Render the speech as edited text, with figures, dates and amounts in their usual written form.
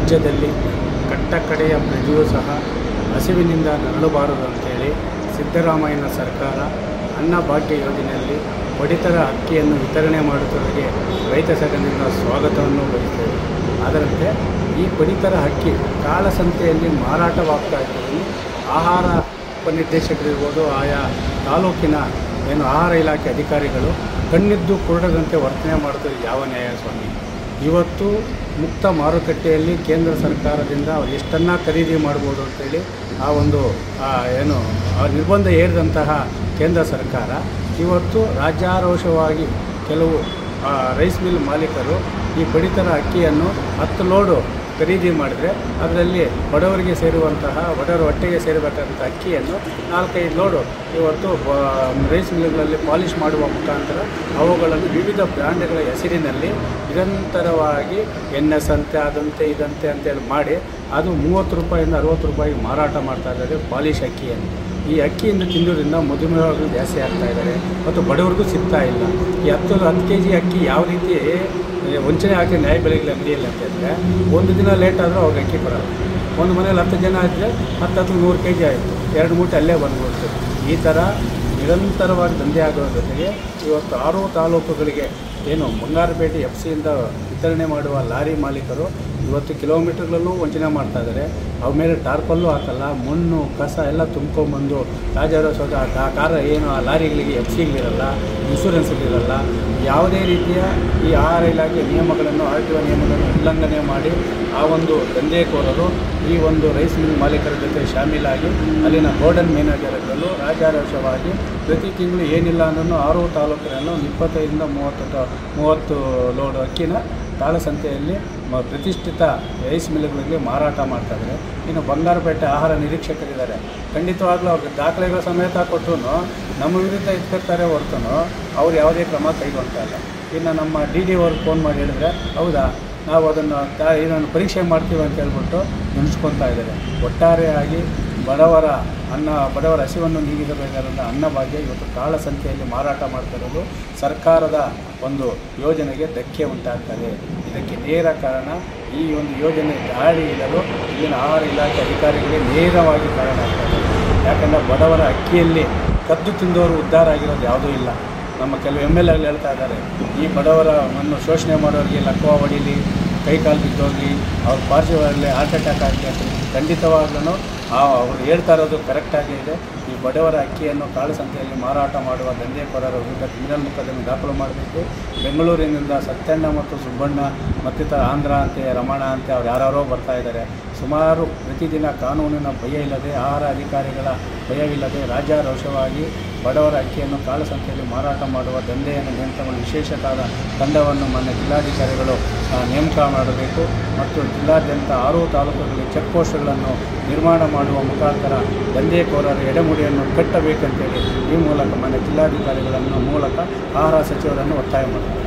ರಾಜ್ಯದಲ್ಲಿ ಕಟ್ಟಕಡೆಯ ಪ್ರಜೆಯೂ ಸಹ ಹಸಿವಿನಿಂದ ನರಳಬಾರದು ಅಂತೇಳಿ ಸಿದ್ದರಾಮಯ್ಯನ ಸರ್ಕಾರ ಅನ್ನಭಾಗ್ಯ ಯೋಜನೆಯಲ್ಲಿ ಪಡಿತರ ಅಕ್ಕಿಯನ್ನು ವಿತರಣೆ ಮಾಡುತ್ತಿರುವುದಕ್ಕೆ ರೈತ ಸಂಘದಿಂದ ಸ್ವಾಗತವನ್ನು ಬಯಸ್ತೇವೆ. ಅದರಂತೆ ಈ ಪಡಿತರ ಅಕ್ಕಿ ಕಾಳಸಂತೆಯಲ್ಲಿ ಮಾರಾಟವಾಗ್ತಾ ಇರುವುದು ಆಹಾರ ಉಪನಿರ್ದೇಶಕರಿರ್ಬೋದು, ಆಯಾ ತಾಲೂಕಿನ ಆಹಾರ ಇಲಾಖೆ ಅಧಿಕಾರಿಗಳು ಕಣ್ಣಿದ್ದು ಕುರುಡದಂತೆ ವರ್ತನೆ ಮಾಡುತ್ತದೆ ಯಾವ ನ್ಯಾಯ ಸ್ವಾಮಿ? ಇವತ್ತು ಮುಕ್ತ ಮಾರುಕಟ್ಟೆಯಲ್ಲಿ ಕೇಂದ್ರ ಸರ್ಕಾರದಿಂದ ಅವ್ರು ಎಷ್ಟನ್ನು ಖರೀದಿ ಮಾಡ್ಬೋದು ಅಂತೇಳಿ ನಿರ್ಬಂಧ ಹೇರಿದಂತಹ ಕೇಂದ್ರ ಸರ್ಕಾರ ಇವತ್ತು ರಾಜ್ಯಾರೋಷವಾಗಿ ಕೆಲವು ರೈಸ್ ಮಿಲ್ ಮಾಲೀಕರು ಈ ಪಡಿತರ ಅಕ್ಕಿಯನ್ನು 10 ಲೋಡು ಖರೀದಿ ಮಾಡಿದರೆ ಅದರಲ್ಲಿ ಬಡವರಿಗೆ ಬಡವರ ಹೊಟ್ಟೆಗೆ ಸೇರಬೇಕಾದಂಥ ಅಕ್ಕಿಯನ್ನು 4-5 ಲೋಡು ಇವತ್ತು ರೈಸ್ ಮಿಲ್ಗಳಲ್ಲಿ ಪಾಲಿಷ್ ಮಾಡುವ ಮುಖಾಂತರ ಅವುಗಳನ್ನು ವಿವಿಧ ಬ್ರ್ಯಾಂಡ್ಗಳ ಹೆಸರಿನಲ್ಲಿ ನಿರಂತರವಾಗಿ NS ಅಂತೆ ಅದಂತೆ ಇದಂತೆ ಅಂತೇಳಿ ಮಾಡಿ ಅದು 30 ರೂಪಾಯಿಂದ 60 ರೂಪಾಯಿಗೆ ಮಾರಾಟ ಮಾಡ್ತಾ ಇದ್ದಾರೆ ಪಾಲಿಷ್ ಅಕ್ಕಿಯನ್ನು. ಈ ಅಕ್ಕಿಯಿಂದ ತಿನ್ನೋದ್ರಿಂದ ಮಧುಮೇಹಗಳು ಜಾಸ್ತಿ ಆಗ್ತಾ ಇದ್ದಾರೆ ಮತ್ತು ಬಡವರಿಗೂ ಸಿಗ್ತಾ ಇಲ್ಲ. ಈ 10 kg ಅಕ್ಕಿ ಯಾವ ರೀತಿ ವಂಚನೆ ಹಾಕಿ ನ್ಯಾಯ ಬೆಲೆಗಳ ಅಂಗಡಿಯಲ್ಲಿ ಅಂತಂದರೆ ಒಂದು ದಿನ ಲೇಟ್ ಆದರೂ ಅವ್ರಿಗೆ ಅಕ್ಕಿ ಬರೋಲ್ಲ. ಒಂದು ಮನೇಲಿ 10 ಜನ ಆದರೆ 10-100 kg ಆಯಿತು, 2 ಮೂಟೆ ಅಲ್ಲೇ ಬಂದ್ಬಿಡ್ತು. ಈ ಥರ ನಿರಂತರವಾಗಿ ದಂಧೆ ಆಗೋದ್ರ ಜೊತೆಗೆ ಇವತ್ತು 6 ತಾಲೂಕುಗಳಿಗೆ ಬಂಗಾರಪೇಟೆ FCಯಿಂದ ವಿತರಣೆ ಮಾಡುವ ಲಾರಿ ಮಾಲೀಕರು ಇವತ್ತು ಕಿಲೋಮೀಟರ್ಗಳಲ್ಲೂ ವಂಚನೆ ಮಾಡ್ತಾ ಇದ್ದಾರೆ. ಅವ ಮೇಲೆ ಟಾರ್ಪಲ್ಲೂ ಹಾಕಲ್ಲ, ಮಣ್ಣು ಕಸ ಎಲ್ಲ ತುಂಬ್ಕೊಂಬಂದು ರಾಜಾರೋಷದ ಆ ಲಾರಿಗಳಿಗೆ FCಗಳಿರಲ್ಲ, ಇನ್ಶೂರೆನ್ಸ್ಗಳಿರಲ್ಲ, ಯಾವುದೇ ರೀತಿಯ ಈ ಆಹಾರ ಇಲಾಖೆ ನಿಯಮಗಳನ್ನು RTO ನಿಯಮಗಳನ್ನು ಉಲ್ಲಂಘನೆ ಮಾಡಿ ಆ ಒಂದು ದಂಧೆಕೋರರು ಈ ಒಂದು ರೈಸ್ ಮಿಲ್ ಮಾಲೀಕರ ಜೊತೆ ಶಾಮೀಲಾಗಿ ಅಲ್ಲಿನ ಗೋಡನ್ ಮ್ಯಾನೇಜರ್ಗಳು ರಾಜಾರೋಷವಾಗಿ ಪ್ರತಿ ತಿಂಗಳು ಏನಿಲ್ಲ ಅನ್ನೋ 6 ತಾಲೂಕಿನಲ್ಲೂ 25-30 ಲೋಡ್ ಅಕ್ಕಿನ ಕಾಳಸಂತೆಯಲ್ಲಿ ಪ್ರತಿಷ್ಠಿತ ರೈಸ್ ಮಿಲ್ಗಳಿಗೆ ಮಾರಾಟ ಮಾಡ್ತಾಯಿದ್ದಾರೆ. ಇನ್ನು ಬಂಗಾರಪೇಟೆ ಆಹಾರ ನಿರೀಕ್ಷಕರಿದ್ದಾರೆ, ಖಂಡಿತವಾಗ್ಲೂ ಅವ್ರಿಗೆ ದಾಖಲೆಗಳ ಸಮೇತ ಕೊಟ್ಟರು ನಮ್ಮ ವಿರುದ್ಧ ಇಟ್ಕೊಳ್ತಾರೆ ಹೊರತು ಅವ್ರು ಯಾವುದೇ ಕ್ರಮ ಕೈಗೊಳ್ತಾ ಇಲ್ಲ. ಇನ್ನು ನಮ್ಮ DD ಅವ್ರಿಗೆ ಫೋನ್ ಮಾಡಿ ಹೇಳಿದ್ರೆ ಹೌದಾ ನಾವು ಇದನ್ನು ಪರೀಕ್ಷೆ ಮಾಡ್ತೀವಿ ಅಂತ ಹೇಳ್ಬಿಟ್ಟು ನೆನೆಸ್ಕೊತಾ ಇದ್ದಾರೆ. ಒಟ್ಟಾರೆಯಾಗಿ ಬಡವರ ಹಸಿವನ್ನು ನೀಗಿಸಬೇಕಾದಂಥ ಅನ್ನಭಾಗ್ಯ ಇವತ್ತು ಕಾಳಸಂತೆಯಲ್ಲಿ ಮಾರಾಟ ಮಾಡ್ತಿರೋದು ಸರ್ಕಾರದ ಒಂದು ಯೋಜನೆಗೆ ಧಕ್ಕೆ ಉಂಟಾಗ್ತದೆ. ಇದಕ್ಕೆ ನೇರ ಕಾರಣ ಈ ಒಂದು ಯೋಜನೆ ಜಾರಿ ಇಡಲು ಇಲ್ಲಿನ ಆಹಾರ ಇಲಾಖೆ ಅಧಿಕಾರಿಗಳಿಗೆ ನೇರವಾಗಿ ಕಾರಣ ಆಗ್ತದೆ. ಯಾಕಂದರೆ ಬಡವರ ಅಕ್ಕಿಯಲ್ಲಿ ಕದ್ದು ತಿಂದವರು ಉದ್ಧಾರ ಆಗಿರೋದು ಯಾವುದೂ ಇಲ್ಲ. ನಮ್ಮ ಕೆಲವು MLAಗಳು ಹೇಳ್ತಾ ಇದ್ದಾರೆ, ಈ ಬಡವರನ್ನು ಶೋಷಣೆ ಮಾಡೋರಿಗೆ ಲಕ್ವ ಹೊಡೀಲಿ, ಕೈಕಾಲು ಬಿದ್ದೋಗಲಿ, ಅವ್ರ ಪಾರ್ಶ್ವವಾಗಲಿ, ಹಾರ್ಟ್ ಅಟ್ಯಾಕ್ ಆಗಲಿ ಅಂತ ಖಂಡಿತವಾಗ್ಲೂ ಅವರು ಹೇಳ್ತಾ ಇರೋದು ಕರೆಕ್ಟಾಗಿ ಇದೆ. ಈ ಬಡವರ ಅಕ್ಕಿಯನ್ನು ಕಾಳಸಂತೆಯಲ್ಲಿ ಮಾರಾಟ ಮಾಡುವ ದಂಧೆಕೋರರ ವಿರುದ್ಧ ಕ್ರಿಮಿನಲ್ ಮೊಕದ್ದಮೆ ದಾಖಲು ಮಾಡಬೇಕು. ಬೆಂಗಳೂರಿನಿಂದ ಸತ್ಯಣ್ಣ ಮತ್ತು ಸುಬ್ಬಣ್ಣ ಮತ್ತಿತರ ಆಂಧ್ರ ಅಂತೆ, ರಮಣ ಅಂತೆ ಅವ್ರು ಯಾರೋ ಬರ್ತಾ ಇದ್ದಾರೆ. ಸುಮಾರು ಪ್ರತಿದಿನ ಕಾನೂನಿನ ಭಯ ಇಲ್ಲದೆ, ಆಹಾರ ಅಧಿಕಾರಿಗಳ ಭಯವಿಲ್ಲದೆ ರಾಜ್ಯಾರೋಷವಾಗಿ ಬಡವರ ಅಕ್ಕಿಯನ್ನು ಕಾಳಸಂತೆಯಲ್ಲಿ ಮಾರಾಟ ಮಾಡುವ ದಂಧೆಯನ್ನು ನಿಯಂತ್ರಣ ವಿಶೇಷವಾದ ತಂಡವನ್ನು ಮಾನ್ಯ ಜಿಲ್ಲಾಧಿಕಾರಿಗಳು ನೇಮಕ ಮಾಡಬೇಕು ಮತ್ತು ಜಿಲ್ಲಾದ್ಯಂತ 6 ತಾಲೂಕುಗಳಿಗೆ ಚೆಕ್ ಪೋಸ್ಟ್ಗಳನ್ನು ನಿರ್ಮಾಣ ಮಾಡುವ ಮುಖಾಂತರ ದಂಧೆಕೋರರ ಎಡೆಮುಡಿಯನ್ನು ಕಟ್ಟಬೇಕಂತೇಳಿ ಈ ಮೂಲಕ ಮಾನ್ಯ ಜಿಲ್ಲಾಧಿಕಾರಿಗಳನ್ನು ಮೂಲಕ ಆಹಾರ ಸಚಿವರನ್ನು ಒತ್ತಾಯ ಮಾಡುತ್ತಾರೆ.